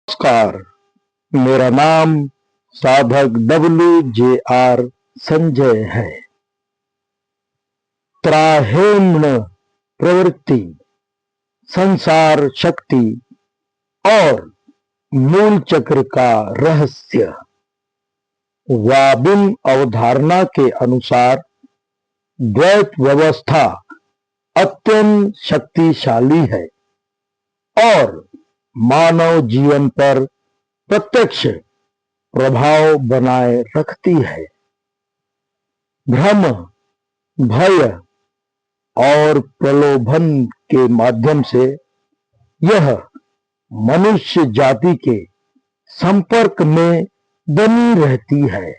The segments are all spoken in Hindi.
नमस्कार, मेरा नाम साधक WJR संजय है। त्राहेम्ण प्रवृत्ति, संसार शक्ति और मूल चक्र का रहस्य। वाबिम अवधारणा के अनुसार द्वैत व्यवस्था अत्यंत शक्तिशाली है और मानव जीवन पर प्रत्यक्ष प्रभाव बनाए रखती है। भ्रम, भय और प्रलोभन के माध्यम से यह मनुष्य जाति के संपर्क में बनी रहती है।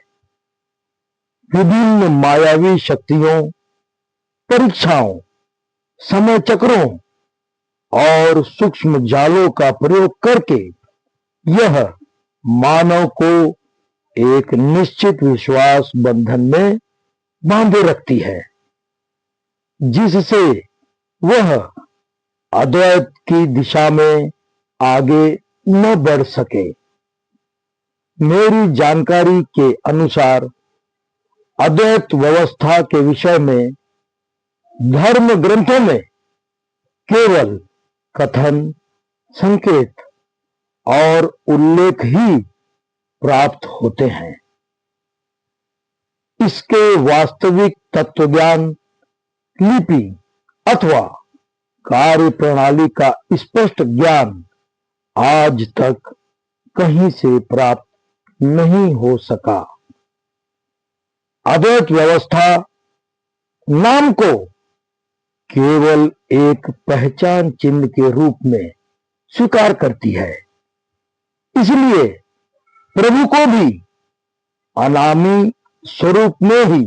विभिन्न मायावी शक्तियों, परीक्षाओं, समय चक्रों और सूक्ष्म जालों का प्रयोग करके यह मानव को एक निश्चित विश्वास बंधन में बांधे रखती है, जिससे वह अद्वैत की दिशा में आगे न बढ़ सके। मेरी जानकारी के अनुसार अद्वैत व्यवस्था के विषय में धर्म ग्रंथों में केवल कथन, संकेत और उल्लेख ही प्राप्त होते हैं। इसके वास्तविक तत्वज्ञान, लिपि अथवा कार्य प्रणाली का स्पष्ट ज्ञान आज तक कहीं से प्राप्त नहीं हो सका। अद्वैत व्यवस्था नाम को केवल एक पहचान चिन्ह के रूप में स्वीकार करती है, इसलिए प्रभु को भी अनामी स्वरूप में ही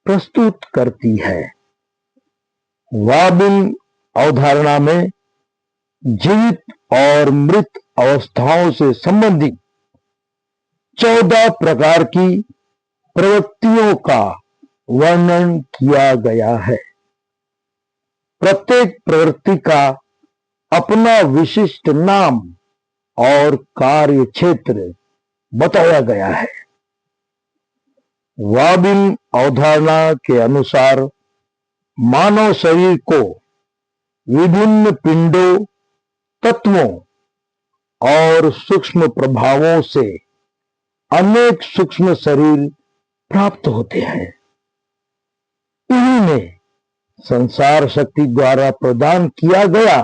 प्रस्तुत करती है। वाबिम अवधारणा में जीवित और मृत अवस्थाओं से संबंधित 14 प्रकार की प्रवृत्तियों का वर्णन किया गया है। प्रत्येक प्रवृत्ति का अपना विशिष्ट नाम और कार्य क्षेत्र बताया गया है। वाबिम अवधारणा के अनुसार मानव शरीर को विभिन्न पिंडों, तत्वों और सूक्ष्म प्रभावों से अनेक सूक्ष्म शरीर प्राप्त होते हैं। इन्हीं में संसार शक्ति द्वारा प्रदान किया गया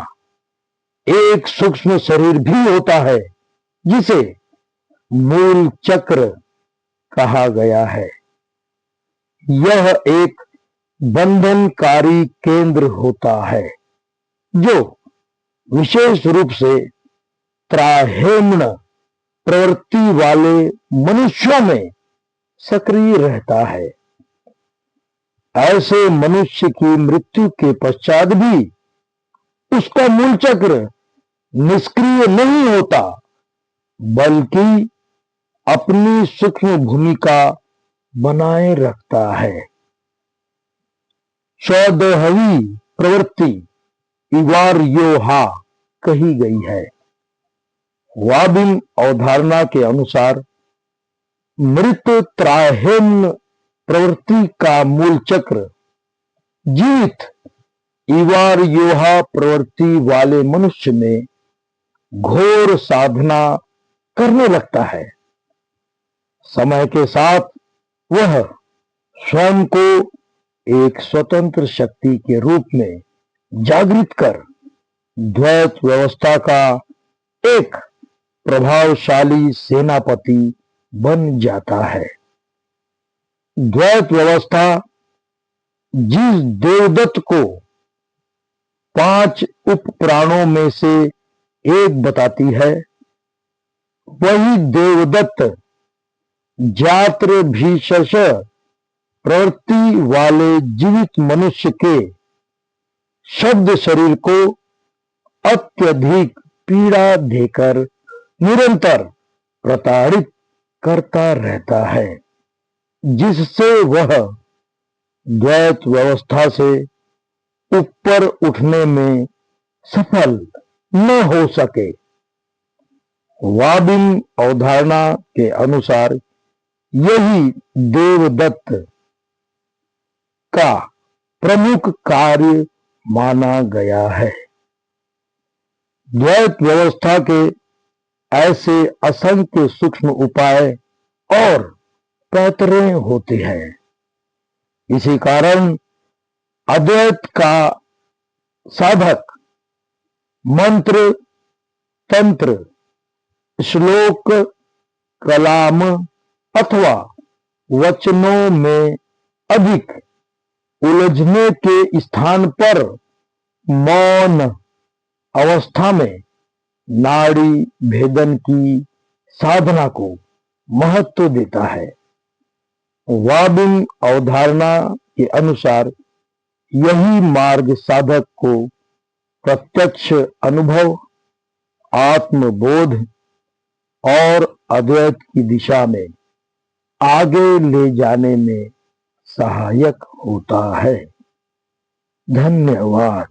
एक सूक्ष्म शरीर भी होता है, जिसे मूल चक्र कहा गया है। यह एक बंधनकारी केंद्र होता है, जो विशेष रूप से त्राहेम्ण प्रवृत्ति वाले मनुष्यों में सक्रिय रहता है। ऐसे मनुष्य की मृत्यु के पश्चात भी उसका मूल चक्र निष्क्रिय नहीं होता, बल्कि अपनी सूक्ष्म भूमिका बनाए रखता है। 14वीं प्रवृत्ति इवार्योहा कही गई है। वाबिम अवधारणा के अनुसार मृत त्राहेम्ण प्रवृत्ति का मूल चक्र जीवित इवार्योहा प्रवृत्ति वाले मनुष्य में घोर साधना करने लगता है। समय के साथ वह स्वयं को एक स्वतंत्र शक्ति के रूप में जागृत कर द्वैत व्यवस्था का एक प्रभावशाली सेनापति बन जाता है। द्वैत व्यवस्था जिस देवदत्त को 5 उप प्राणों में से एक बताती है, वही देवदत्त जात्र भीषश प्रवृत्ति वाले जीवित मनुष्य के शब्द शरीर को अत्यधिक पीड़ा देकर निरंतर प्रताड़ित करता रहता है, जिससे वह द्वैत व्यवस्था से ऊपर उठने में सफल न हो सके। वाबिन अवधारणा के अनुसार यही देवदत्त का प्रमुख कार्य माना गया है। द्वैत व्यवस्था के ऐसे असंख्य सूक्ष्म उपाय और पैतरे होते हैं। इसी कारण अद्वैत का साधक मंत्र, तंत्र, श्लोक, कलाम अथवा वचनों में अधिक उलझने के स्थान पर मौन अवस्था में नाड़ी भेदन की साधना को महत्व देता है। वाबिन अवधारणा के अनुसार यही मार्ग साधक को प्रत्यक्ष अनुभव, आत्मबोध और अद्वैत की दिशा में आगे ले जाने में सहायक होता है। धन्यवाद।